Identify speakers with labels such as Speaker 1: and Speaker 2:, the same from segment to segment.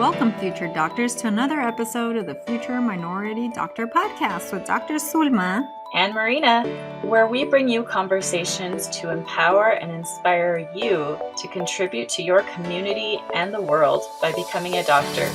Speaker 1: Welcome, future doctors, to another episode of the Future Minority Doctor podcast with Dr. Sulma
Speaker 2: and Marina, where we bring you conversations to empower and inspire you to contribute to your community and the world by becoming a doctor.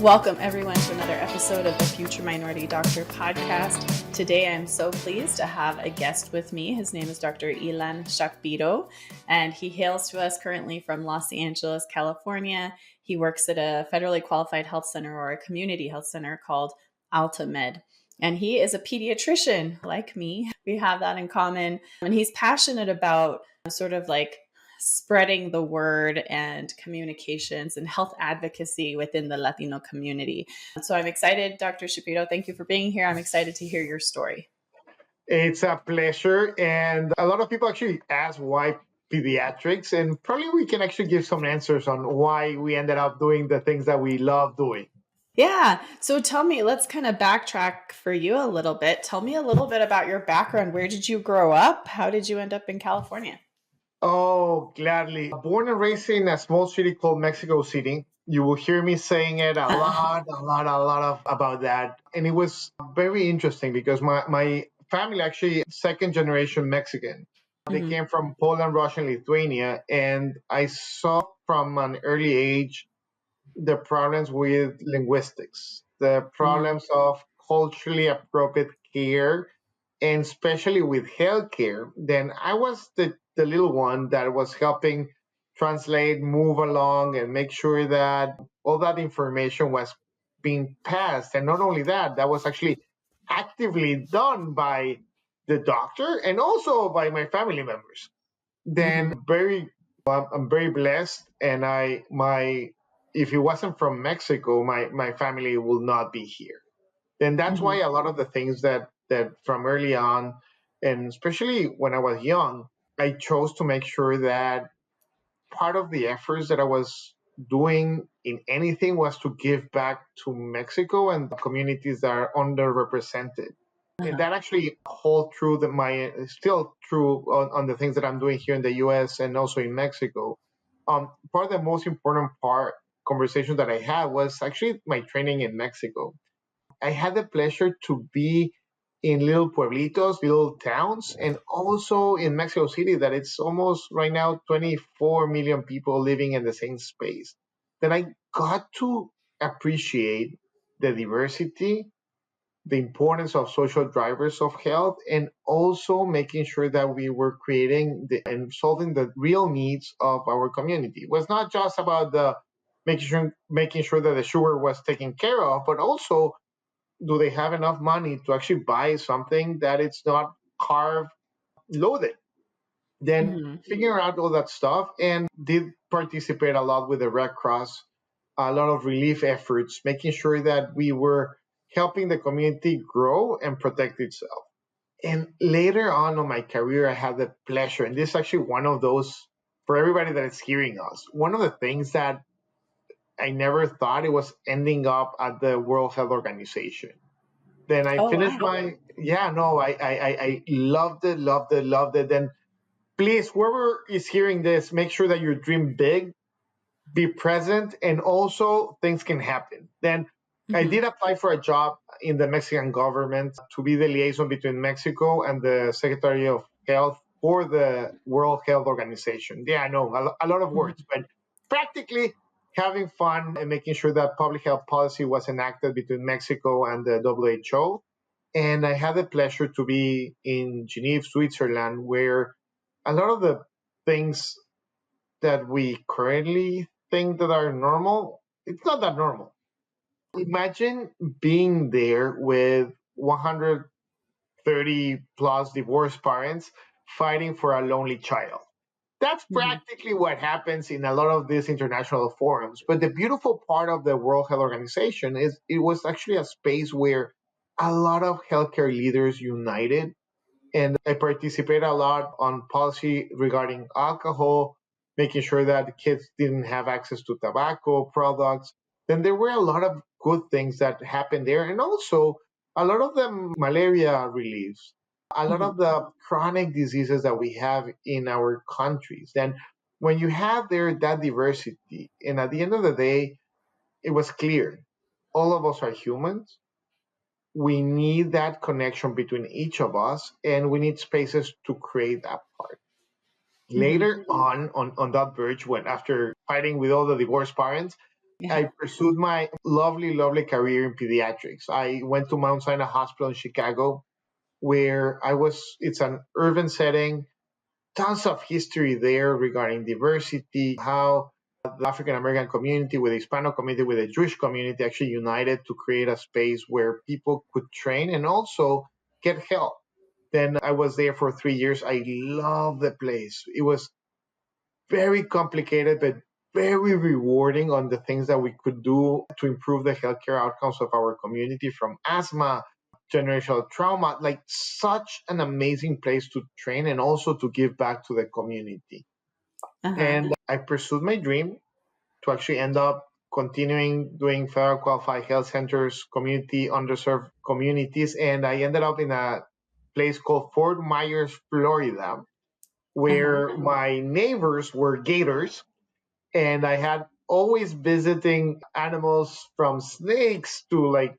Speaker 2: Welcome, everyone, to another episode of the Future Minority Doctor podcast. Today, I'm so pleased to have a guest with me. His name is Dr. Ilan Shapiro, and he hails to us currently from Los Angeles, California. He works at a federally qualified health center or a community health center called AltaMed. And he is a pediatrician like me. We have that in common. And he's passionate about sort of like spreading the word and communications and health advocacy within the Latino community. So I'm excited, Dr. Shapiro. Thank you for being here. I'm excited to hear your story.
Speaker 3: It's a pleasure. And a lot of people actually ask why pediatrics, and probably we can actually give some answers on why we ended up doing the things that we love doing.
Speaker 2: Yeah. So tell me, let's kind of backtrack for you a little bit. Tell me a little bit about your background. Where did you grow up? How did you end up in California?
Speaker 3: Oh, gladly. Born and raised in a small city called Mexico City. You will hear me saying it a lot about that. And it was very interesting because my family actually second generation Mexican. They came from Poland, Russia, and Lithuania. And I saw from an early age the problems with linguistics, the problems of culturally appropriate care, and especially with healthcare. Then I was the little one that was helping translate, move along, and make sure that all that information was being passed. And not only that, that was actually actively done by the doctor and also by my family members. Then I'm very blessed, and if it wasn't from Mexico, my family will not be here. Then that's why a lot of the things that from early on, and especially when I was young, I chose to make sure that part of the efforts that I was doing in anything was to give back to Mexico and the communities that are underrepresented. And that actually holds true still true on the things that I'm doing here in the US and also in Mexico. Part of the most important conversation that I had was actually my training in Mexico. I had the pleasure to be in little pueblitos, little towns, and also in Mexico City, that it's almost right now 24 million people living in the same space. Then I got to appreciate the diversity, the importance of social drivers of health, and also making sure that we were creating and solving the real needs of our community. It was not just about the making sure that the sugar was taken care of, but also do they have enough money to actually buy something that it's not carb loaded? Then figuring out all that stuff, and did participate a lot with the Red Cross, a lot of relief efforts, making sure that we were helping the community grow and protect itself. And later on in my career, I had the pleasure, and this is actually one of those, for everybody that is hearing us, one of the things that I never thought it was ending up at the World Health Organization. Then I finished I loved it. Then please, whoever is hearing this, make sure that you dream big, be present, and also things can happen. Then I did apply for a job in the Mexican government to be the liaison between Mexico and the Secretary of Health for the World Health Organization. Yeah, I know, a lot of words, but practically having fun and making sure that public health policy was enacted between Mexico and the WHO. And I had the pleasure to be in Geneva, Switzerland, where a lot of the things that we currently think that are normal, it's not that normal. Imagine being there with 130 plus divorced parents fighting for a lonely child. That's practically what happens in a lot of these international forums. But the beautiful part of the World Health Organization is it was actually a space where a lot of healthcare leaders united. And I participate a lot on policy regarding alcohol, making sure that kids didn't have access to tobacco products. Then there were a lot of good things that happened there. And also a lot of the malaria reliefs, a lot of the chronic diseases that we have in our countries. Then when you have there that diversity, and at the end of the day, it was clear all of us are humans. We need that connection between each of us, and we need spaces to create that part.
Speaker 2: Mm-hmm.
Speaker 3: Later on that verge, when after fighting with all the divorced parents,
Speaker 2: Yeah.
Speaker 3: I pursued my lovely, lovely career in pediatrics. I went to Mount Sinai Hospital in Chicago, where it's an urban setting, tons of history there regarding diversity, how the African American community with the Hispanic community, with the Jewish community actually united to create a space where people could train and also get help. Then I was there for 3 years. I love the place. It was very complicated, but very rewarding on the things that we could do to improve the healthcare outcomes of our community, from asthma, generational trauma, like such an amazing place to train and also to give back to the community.
Speaker 2: Uh-huh.
Speaker 3: And I pursued my dream to actually end up continuing doing federal qualified health centers, community, underserved communities. And I ended up in a place called Fort Myers, Florida,
Speaker 2: Uh-huh.
Speaker 3: where my neighbors were gators, and I had always visiting animals from snakes to like,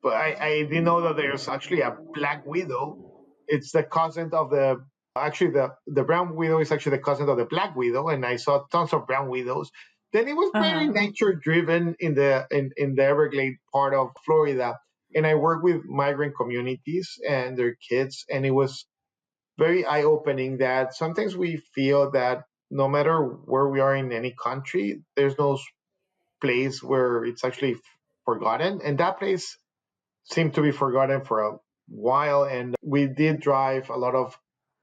Speaker 3: but I didn't know that there's actually a black widow. It's the cousin of the brown widow is actually the cousin of the black widow, and I saw tons of brown widows. Then it was very
Speaker 2: Uh-huh.
Speaker 3: nature driven in the Everglade part of Florida, and I worked with migrant communities and their kids, and it was very eye opening that sometimes we feel that no matter where we are in any country, there's no place where it's actually forgotten. And that place seemed to be forgotten for a while. And we did drive a lot of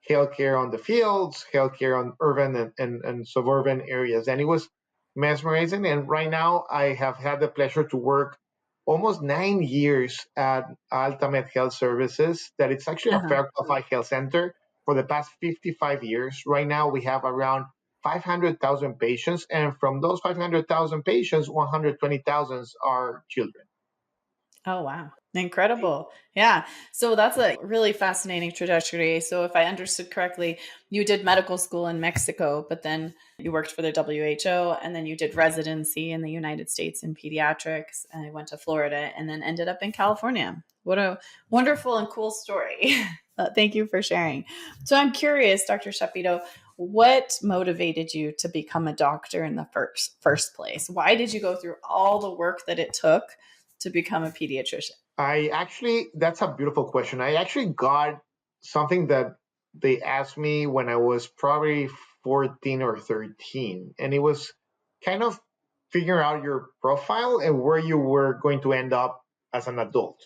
Speaker 3: healthcare on the fields, healthcare on urban and suburban areas. And it was mesmerizing. And right now, I have had the pleasure to work almost 9 years at Altamed Health Services, that it's actually a
Speaker 2: Uh-huh.
Speaker 3: fair qualified health center for the past 55 years. Right now, we have around 500,000 patients. And from those 500,000 patients, 120,000 are children.
Speaker 2: Oh, wow. Incredible. Yeah. So that's a really fascinating trajectory. So, if I understood correctly, you did medical school in Mexico, but then you worked for the WHO, and then you did residency in the United States in pediatrics, and I went to Florida and then ended up in California. What a wonderful and cool story. Thank you for sharing. So, I'm curious, Dr. Shapiro, what motivated you to become a doctor in the first place? Why did you go through all the work that it took to become a pediatrician?
Speaker 3: That's a beautiful question. I actually got something that they asked me when I was probably 14 or 13. And it was kind of figuring out your profile and where you were going to end up as an adult.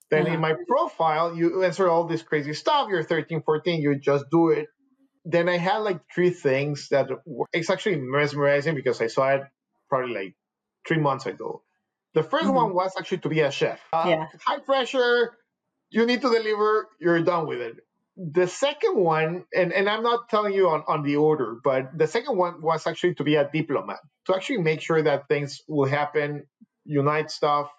Speaker 3: Then in
Speaker 2: Uh-huh.
Speaker 3: my profile, you answer all this crazy stuff. You're 13, 14, you just do it. Then I had like three things that it's actually mesmerizing because I saw it probably like 3 months ago. The first
Speaker 2: Hmm.
Speaker 3: one was actually to be a chef.
Speaker 2: Yeah.
Speaker 3: High pressure, you need to deliver, you're done with it. The second one, and I'm not telling you on the order, but the second one was actually to be a diplomat, to actually make sure that things will happen, unite stuff,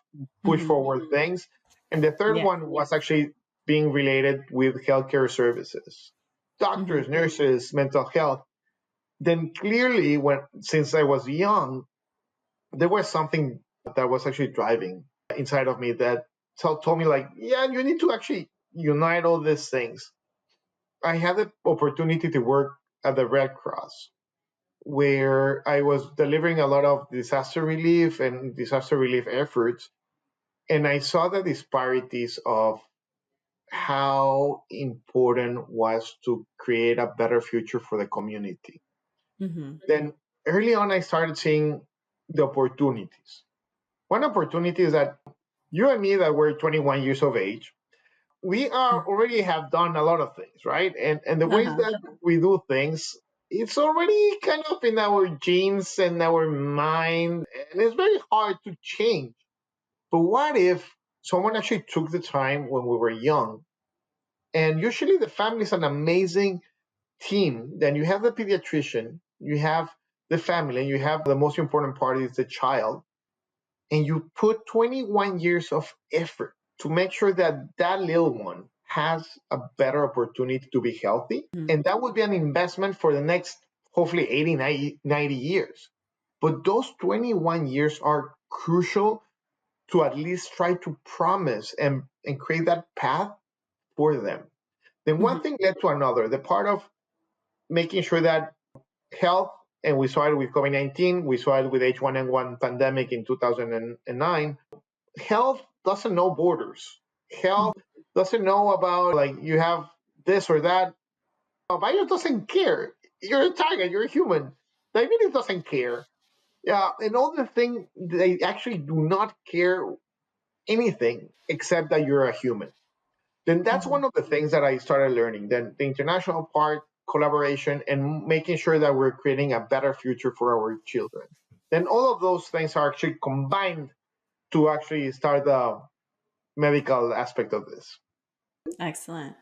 Speaker 3: push
Speaker 2: Hmm.
Speaker 3: forward things. And the third
Speaker 2: Yeah.
Speaker 3: one was actually being related with healthcare services,
Speaker 2: Hmm.
Speaker 3: doctors, nurses, mental health. Then clearly, since I was young, there was something that was actually driving inside of me that told me like, yeah, you need to actually unite all these things. I had the opportunity to work at the Red Cross, where I was delivering a lot of disaster relief and disaster relief efforts, and I saw the disparities of how important was to create a better future for the community.
Speaker 2: Hmm.
Speaker 3: Then early on, I started seeing the opportunities. One opportunity is that you and me, that we're 21 years of age, we are already have done a lot of things, right? And the ways
Speaker 2: Uh-huh.
Speaker 3: that we do things, it's already kind of in our genes and our mind, and it's very hard to change. But what if someone actually took the time when we were young? And usually the family is an amazing team. Then you have the pediatrician, you have the family, and you have the most important part is the child, and you put 21 years of effort to make sure that that little one has a better opportunity to be healthy.
Speaker 2: Mhm.
Speaker 3: And that would be an investment for the next hopefully 80, 90 years. But those 21 years are crucial to at least try to promise and create that path for them. Then one thing led to another. The part of making sure that health, and we saw it with COVID-19, we saw it with H1N1 pandemic in 2009, health doesn't know borders. Health doesn't know about like you have this or that. A virus doesn't care. You're a target, you're a human. Diabetes doesn't care. Yeah, and all the things, they actually do not care anything except that you're a human. Then that's one of the things that I started learning. Then the international part, collaboration, and making sure that we're creating a better future for our children. Then all of those things are actually combined to actually start the medical aspect of this.
Speaker 2: Excellent.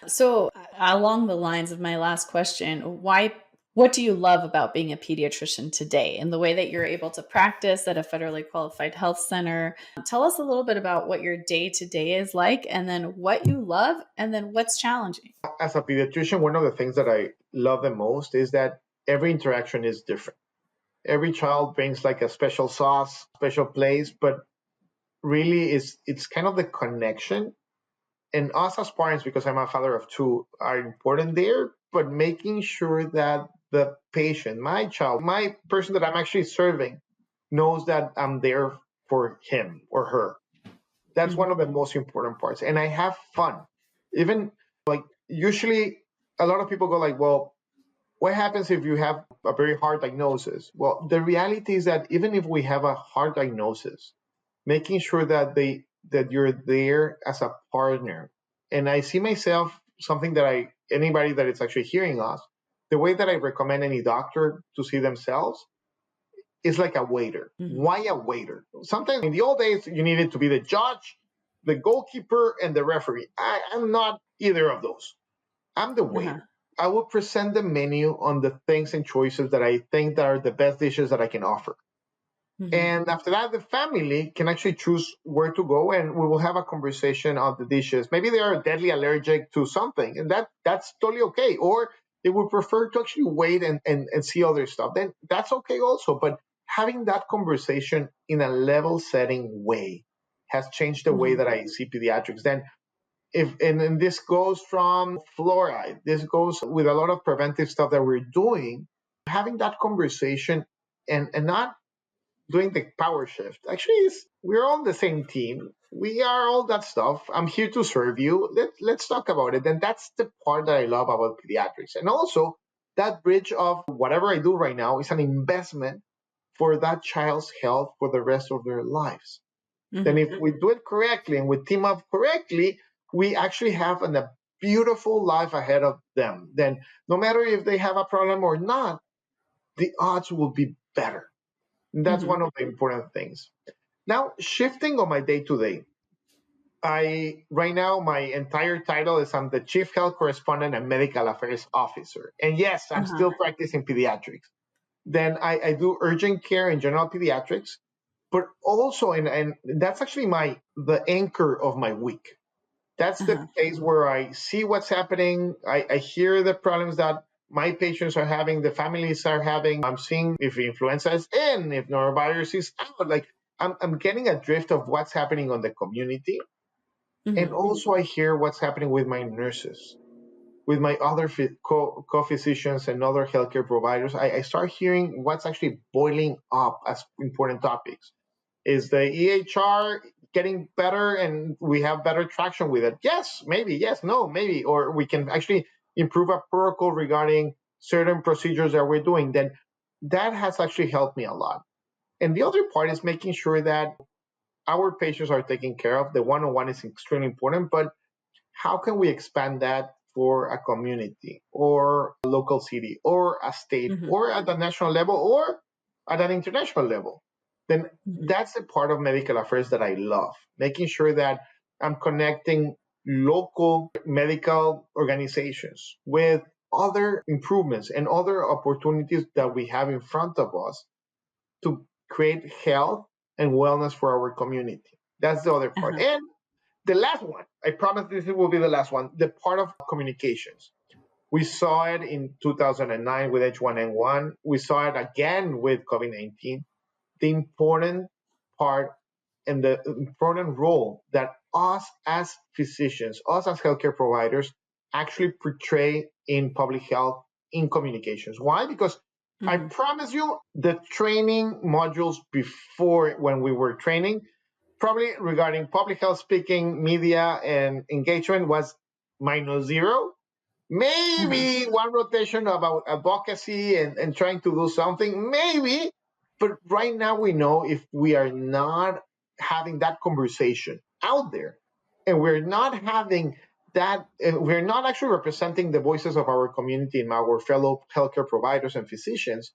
Speaker 2: So, along the lines of my last question, what do you love about being a pediatrician today and the way that you're able to practice at a federally qualified health center? Tell us a little bit about what your day to day is like, and then what you love, and then what's challenging.
Speaker 3: As a pediatrician, one of the things that I love the most is that every interaction is different. Every child brings like a special sauce, special place, but really it's kind of the connection. And us as parents, because I'm a father of two, are important there, but making sure that the patient, my child, my person that I'm actually serving, knows that I'm there for him or her. That's one of the most important parts. And I have fun. Even like usually a lot of people go like, well, what happens if you have a very hard diagnosis? Well, the reality is that even if we have a hard diagnosis, making sure that you're there as a partner. And I see myself something that anybody that is actually hearing us, the way that I recommend any doctor to see themselves is like a waiter. Why a waiter? Sometimes in the old days you needed to be the judge, the goalkeeper, and the referee. I'm not either of those. I'm the waiter. I will present the menu on the things and choices that I think that are the best dishes that I can offer. And after that, the family can actually choose where to go, and we will have a conversation on the dishes. Maybe they are deadly allergic to something, and that's totally okay. Or they would prefer to actually wait and see other stuff. Then that's okay also. But having that conversation in a level setting way has changed the way that I see pediatrics. Then and this goes from fluoride, this goes with a lot of preventive stuff that we're doing, having that conversation and not doing the power shift. Actually, we're all the same team. We are all that stuff. I'm here to serve you. Let's talk about it. And that's the part that I love about pediatrics. And also, that bridge of whatever I do right now is an investment for that child's health for the rest of their lives. Then, if we do it correctly and we team up correctly, we actually have a beautiful life ahead of them. Then, no matter if they have a problem or not, the odds will be better. That's one of the important things. Now, shifting on my day to day, right now my entire title is I'm the Chief Health Correspondent and Medical Affairs Officer. And yes, I'm still practicing pediatrics. Then I do urgent care and general pediatrics, but also and that's actually the anchor of my week. That's the place where I see what's happening. I hear the problems that my patients are having, the families are having. I'm seeing if influenza is in, if norovirus is out. Like I'm getting a drift of what's happening on the community. And also I hear what's happening with my nurses, with my other co-physicians and other healthcare providers. I start hearing what's actually boiling up as important topics. Is the EHR getting better and we have better traction with it? Yes, maybe. Yes, no, maybe. Or we can actually improve a protocol regarding certain procedures that we're doing. Then that has actually helped me a lot. And the other part is making sure that our patients are taken care of. The one-on-one is extremely important, but how can we expand that for a community or a local city or a state or at the national level or at an international level? Then that's the part of medical affairs that I love, making sure that I'm connecting local medical organizations with other improvements and other opportunities that we have in front of us to create health and wellness for our community. That's the other part. And the last one, I promise this will be the last one, the part of communications. We saw it in 2009 with H1N1. We saw it again with COVID-19. The important part and the important role that us as physicians, us as healthcare providers, actually portray in public health in communications. Why? Because I promise you, the training modules before when we were training, probably regarding public health speaking, media, and engagement was -0. Maybe one rotation about advocacy and trying to do something, maybe. But right now we know if we are not having that conversation out there and we're not having that, we're not actually representing the voices of our community and our fellow healthcare providers and physicians,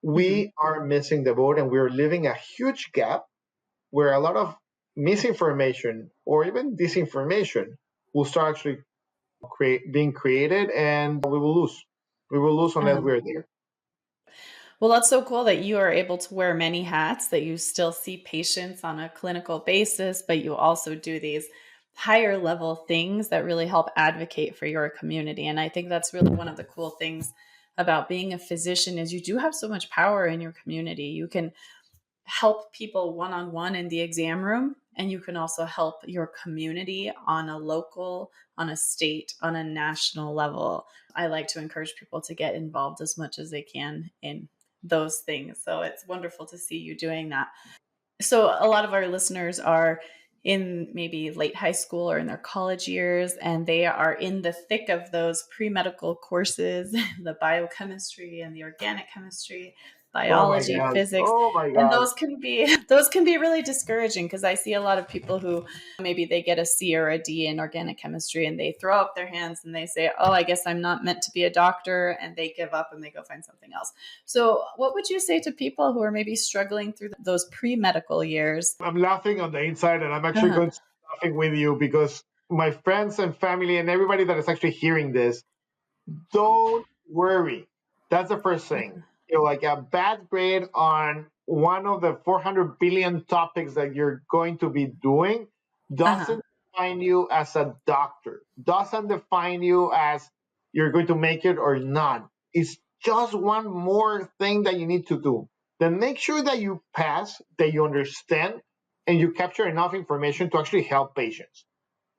Speaker 3: we are missing the boat and we're leaving a huge gap where a lot of misinformation or even disinformation will start actually being created, and we will lose. We will lose unless
Speaker 2: Uh-huh.
Speaker 3: we're there.
Speaker 2: Well, that's so cool that you are able to wear many hats, that you still see patients on a clinical basis, but you also do these higher level things that really help advocate for your community. And I think that's really one of the cool things about being a physician is you do have so much power in your community. You can help people one-on-one in the exam room, and you can also help your community on a local, on a state, on a national level. I like to encourage people to get involved as much as they can in those things. So it's wonderful to see you doing that. So a lot of our listeners are in maybe late high school or in their college years, and they are in the thick of those pre-medical courses, the biochemistry and the organic chemistry,
Speaker 3: Oh my
Speaker 2: biology,
Speaker 3: God.
Speaker 2: physics.
Speaker 3: Oh my
Speaker 2: And
Speaker 3: God.
Speaker 2: those can be really discouraging, because I see a lot of people who maybe they get a C or a D in organic chemistry and they throw up their hands and they say, "Oh, I guess I'm not meant to be a doctor," and they give up and they go find something else. So, what would you say to people who are maybe struggling through those pre-medical years?
Speaker 3: I'm laughing on the inside, and I'm actually
Speaker 2: Uh-huh.
Speaker 3: going to be laughing with you because my friends and family and everybody that is actually hearing this, don't worry. That's the first thing. You know, like a bad grade on one of the 400 billion topics that you're going to be doing
Speaker 2: Uh-huh.
Speaker 3: doesn't define you as a doctor, doesn't define you as you're going to make it or not. It's just one more thing that you need to do. Then make sure that you pass, that you understand, and you capture enough information to actually help patients.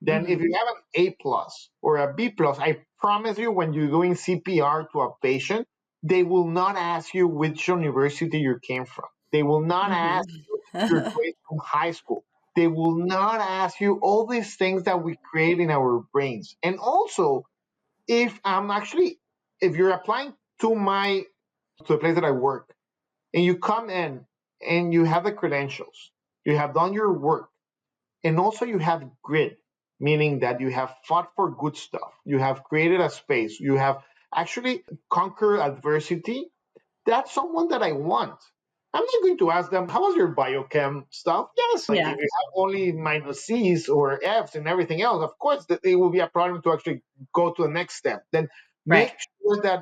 Speaker 3: Then if
Speaker 2: Mhm.
Speaker 3: you have an A plus or a B plus, I promise you when you're doing CPR to a patient, they will not ask you which university you came from. They will not ask
Speaker 2: Mhm.
Speaker 3: you your grade from high school. They will not ask you all these things that we create in our brains. And also, if I'm actually, if you're applying to to the place that I work, and you come in and you have the credentials, you have done your work, and also you have grit, meaning that you have fought for good stuff. You have created a space. You have actually conquered adversity. That's someone that I want. I'm not going to ask them, how was your biochem stuff? Yes, like if
Speaker 2: Yeah,
Speaker 3: you have only minus C's or F's and everything else, of course, that it will be a problem to actually go to the next step. Then
Speaker 2: right.
Speaker 3: make sure that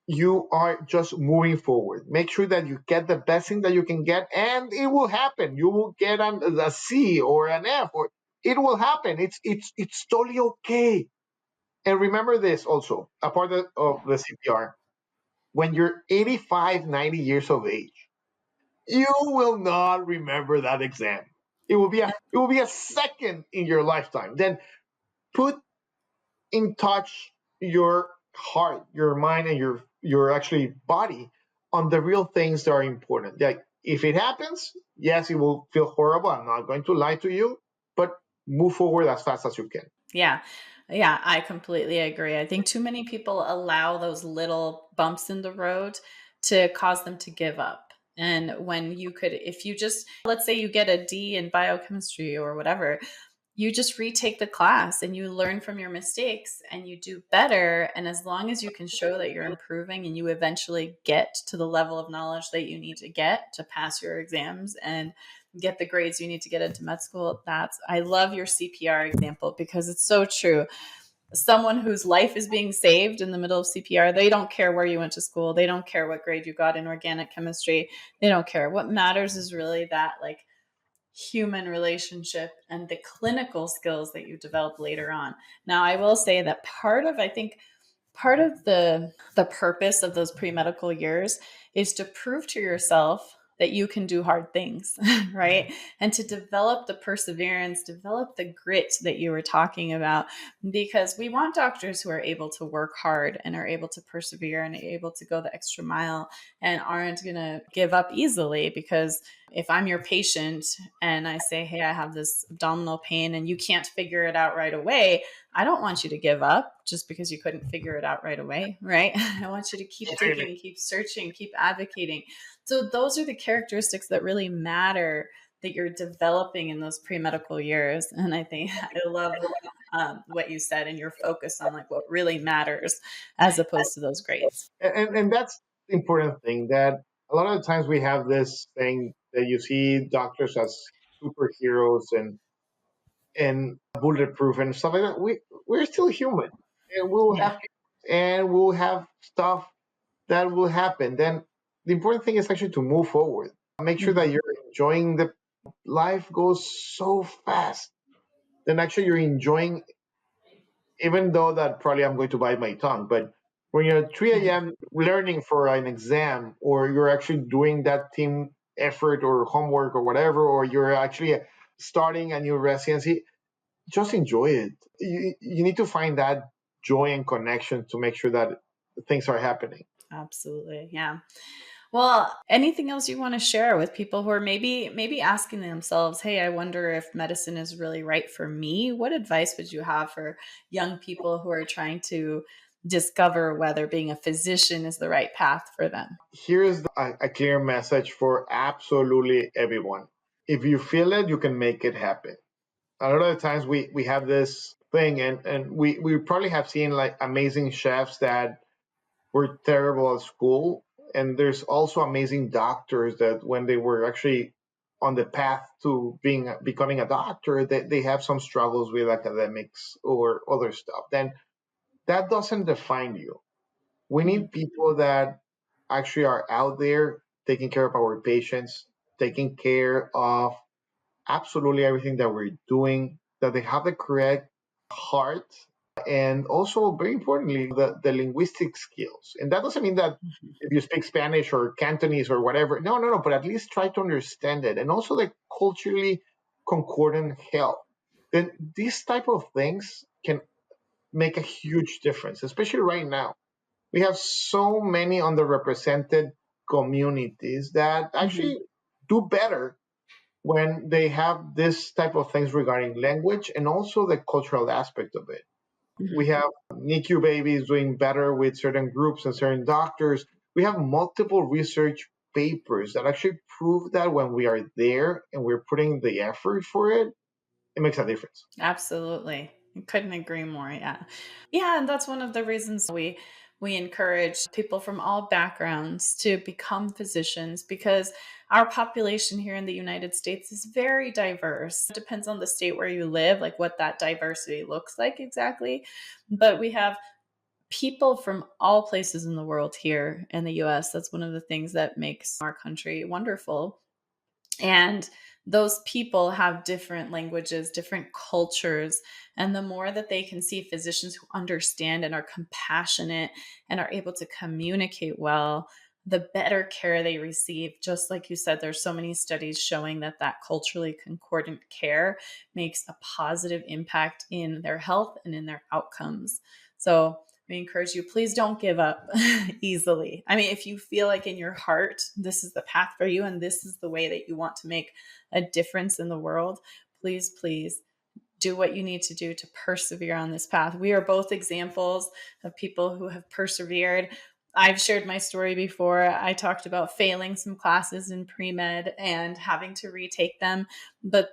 Speaker 3: you are just moving forward. Make sure that you get the best thing that you can get, and it will happen. You will get a C or an F, or it will happen. It's totally okay. And remember this also, apart of the CPR, when you're 85, 90 years of age, you will not remember that exam. It will be a second in your lifetime. Then put in touch your heart, your mind, and your actually body on the real things that are important. Like if it happens, yes, it will feel horrible. I'm not going to lie to you, but move forward as fast as you can.
Speaker 2: Yeah. Yeah, I completely agree. I think too many people allow those little bumps in the road to cause them to give up. And when you could, if you just, let's say you get a D in biochemistry or whatever, you just retake the class and you learn from your mistakes and you do better. And as long as you can show that you're improving and you eventually get to the level of knowledge that you need to get to pass your exams and get the grades you need to get into med school, I love your CPR example because it's so true. Someone whose life is being saved in the middle of CPR, they don't care where you went to school. They don't care what grade you got in organic chemistry. They don't care. What matters is really that like human relationship and the clinical skills that you develop later on. Now, I will say that part of the purpose of those pre-medical years is to prove to yourself that you can do hard things, right? And to develop the perseverance, develop the grit that you were talking about, because we want doctors who are able to work hard and are able to persevere and are able to go the extra mile and aren't going to give up easily. Because if I'm your patient and I say, hey, I have this abdominal pain and you can't figure it out right away, I don't want you to give up just because you couldn't figure it out right away, right? I want you to keep digging, keep searching, keep advocating. So those are the characteristics that really matter that you're developing in those pre-medical years. And I think I love what you said, and your focus on like what really matters as opposed to those grades.
Speaker 3: And that's the important thing, that a lot of the times we have this thing that you see doctors as superheroes and bulletproof and stuff like that. We're still human, and
Speaker 2: Yeah.
Speaker 3: we'll have stuff that will happen. Then the important thing is actually to move forward. Make sure that
Speaker 2: Mhm.
Speaker 3: you're enjoying the life goes so fast. Then actually you're enjoying, even though that probably I'm going to bite my tongue, but when you're at 3 a.m. learning for an exam, or you're actually doing that team effort or homework or whatever, or you're actually starting a new residency, just enjoy it. You need to find that joy and connection to make sure that things are happening.
Speaker 2: Absolutely. Yeah. Well, anything else you want to share with people who are maybe asking themselves, "Hey, I wonder if medicine is really right for me?" What advice would you have for young people who are trying to discover whether being a physician is the right path for them?
Speaker 3: Here's a clear message for absolutely everyone. If you feel it, you can make it happen. A lot of the times we have this thing, and we probably have seen like amazing chefs that were terrible at school. And there's also amazing doctors that when they were actually on the path to becoming a doctor, they have some struggles with academics or other stuff. Then that doesn't define you. We
Speaker 2: Mhm.
Speaker 3: need people that actually are out there taking care of our patients, taking care of absolutely everything that we're doing, that they have the correct heart, and also very importantly, the linguistic skills. And that doesn't mean that if you speak Spanish or Cantonese or whatever, no, but at least try to understand it. And also the culturally concordant health. Then these type of things can make a huge difference, especially right now. We have so many underrepresented communities that
Speaker 2: Mhm.
Speaker 3: actually do better when they have this type of things regarding language and also the cultural aspect of it. We
Speaker 2: Mhm.
Speaker 3: have NICU babies doing better with certain groups and certain doctors. We have multiple research papers that actually prove that when we are there and we're putting the effort for it, it makes a difference.
Speaker 2: Absolutely. I couldn't agree more. Yeah. Yeah, and that's one of the reasons we encourage people from all backgrounds to become physicians, because our population here in the United States is very diverse. It depends on the state where you live, like what that diversity looks like exactly. But we have people from all places in the world here in the US. That's one of the things that makes our country wonderful. And those people have different languages, different cultures. And the more that they can see physicians who understand and are compassionate and are able to communicate well, the better care they receive. Just like you said, there's so many studies showing that that culturally concordant care makes a positive impact in their health and in their outcomes. So we encourage you, please don't give up easily. I mean, if you feel like in your heart, this is the path for you and this is the way that you want to make a difference in the world, please, please do what you need to do to persevere on this path. We are both examples of people who have persevered. I've shared my story before. I talked about failing some classes in pre-med and having to retake them. But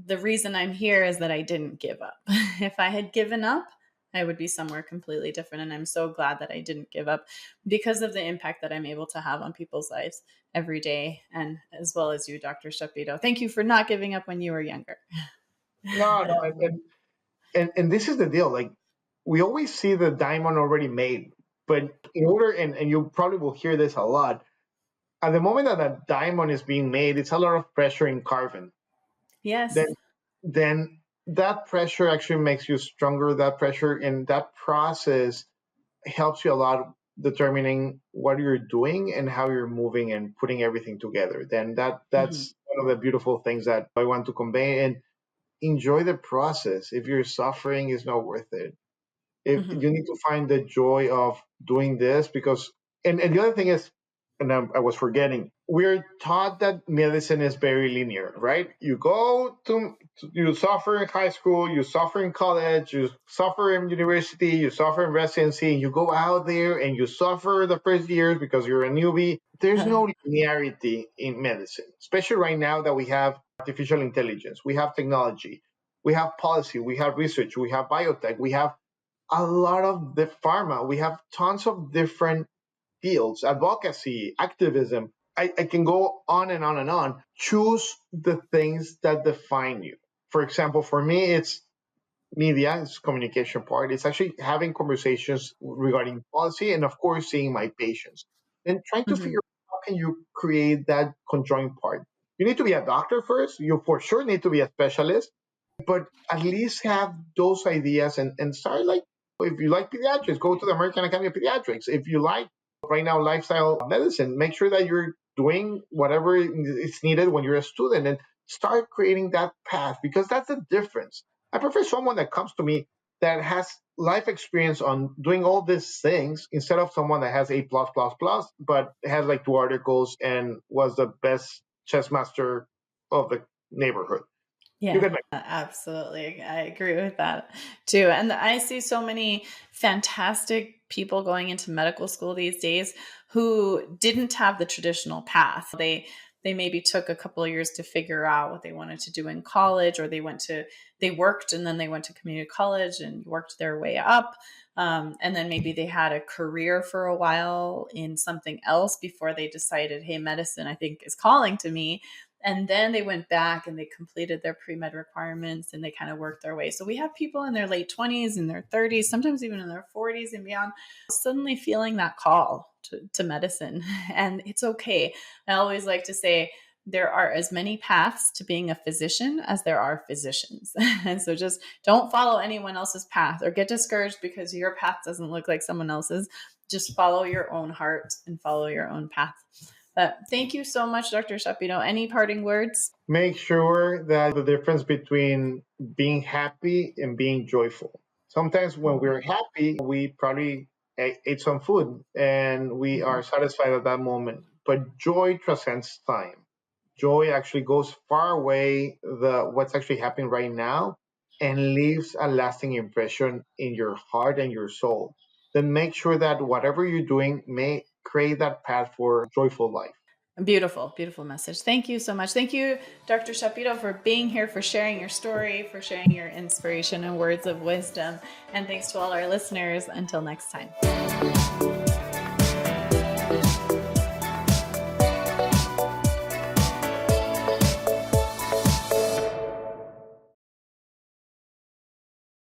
Speaker 2: the reason I'm here is that I didn't give up. If I had given up, I would be somewhere completely different. And I'm so glad that I didn't give up because of the impact that I'm able to have on people's lives every day. And as well as you, Dr. Shapiro. Thank you for not giving up when you were younger.
Speaker 3: No, and this is the deal. Like, we always see the diamond already made, but in order, and you probably will hear this a lot, at the moment that a diamond is being made, it's a lot of pressure in carbon. Then,
Speaker 2: Yes.
Speaker 3: then that pressure actually makes you stronger. That pressure in that process helps you a lot determining what you're doing and how you're moving and putting everything together. Then
Speaker 2: Mhm.
Speaker 3: that's one of the beautiful things that I want to convey. And enjoy the process. If you're suffering, it's not worth it. If
Speaker 2: Mhm.
Speaker 3: you need to find the joy of doing this, because and the other thing is, and I was forgetting, we're taught that medicine is very linear, right? You go to, you suffer in high school, you suffer in college, you suffer in university, you suffer in residency, and you go out there and you suffer the first years because you're a newbie. There's no linearity in medicine, especially right now that we have artificial intelligence, we have technology, we have policy, we have research, we have biotech, we have a lot of the pharma, we have tons of different fields, advocacy, activism. I can go on and on and on. Choose the things that define you. For example, for me, it's media, it's communication part. It's actually having conversations regarding policy and, of course, seeing my patients and trying to figure
Speaker 2: Mhm.
Speaker 3: out how can you create that conjoined part. You need to be a doctor first. You for sure need to be a specialist, but at least have those ideas and start like, if you like pediatrics, go to the American Academy of Pediatrics. If you like right now lifestyle medicine, make sure that you're doing whatever is needed when you're a student and start creating that path, because that's the difference. I prefer someone that comes to me that has life experience on doing all these things instead of someone that has A plus plus plus but has like 2 articles and was the best chess master of the neighborhood. You
Speaker 2: Yeah,
Speaker 3: get my
Speaker 2: absolutely. I agree with that too. And I see so many fantastic people going into medical school these days who didn't have the traditional path. They maybe took a couple of years to figure out what they wanted to do in college, or they worked and then they went to community college and worked their way up. And then maybe they had a career for a while in something else before they decided, hey, medicine, I think, is calling to me. And then they went back and they completed their pre-med requirements and they kind of worked their way. So we have people in their late 20s, in their 30s, sometimes even in their 40s and beyond, suddenly feeling that call to medicine. And it's okay. I always like to say there are as many paths to being a physician as there are physicians. And so just don't follow anyone else's path or get discouraged because your path doesn't look like someone else's. Just follow your own heart and follow your own path. But thank you so much, Dr. Shapiro. Any parting words?
Speaker 3: make sure that the difference between being happy and being joyful. Sometimes when we're happy, we probably ate some food and we are
Speaker 2: Mhm.
Speaker 3: satisfied at that moment. But joy transcends time. Joy actually goes far away the what's actually happening right now and leaves a lasting impression in your heart and your soul. Then make sure that whatever you're doing may create that path for joyful life.
Speaker 2: Beautiful, beautiful message. Thank you so much. Thank you, Dr. Shapiro, for being here, for sharing your story, for sharing your inspiration and words of wisdom. And thanks to all our listeners. Until next time.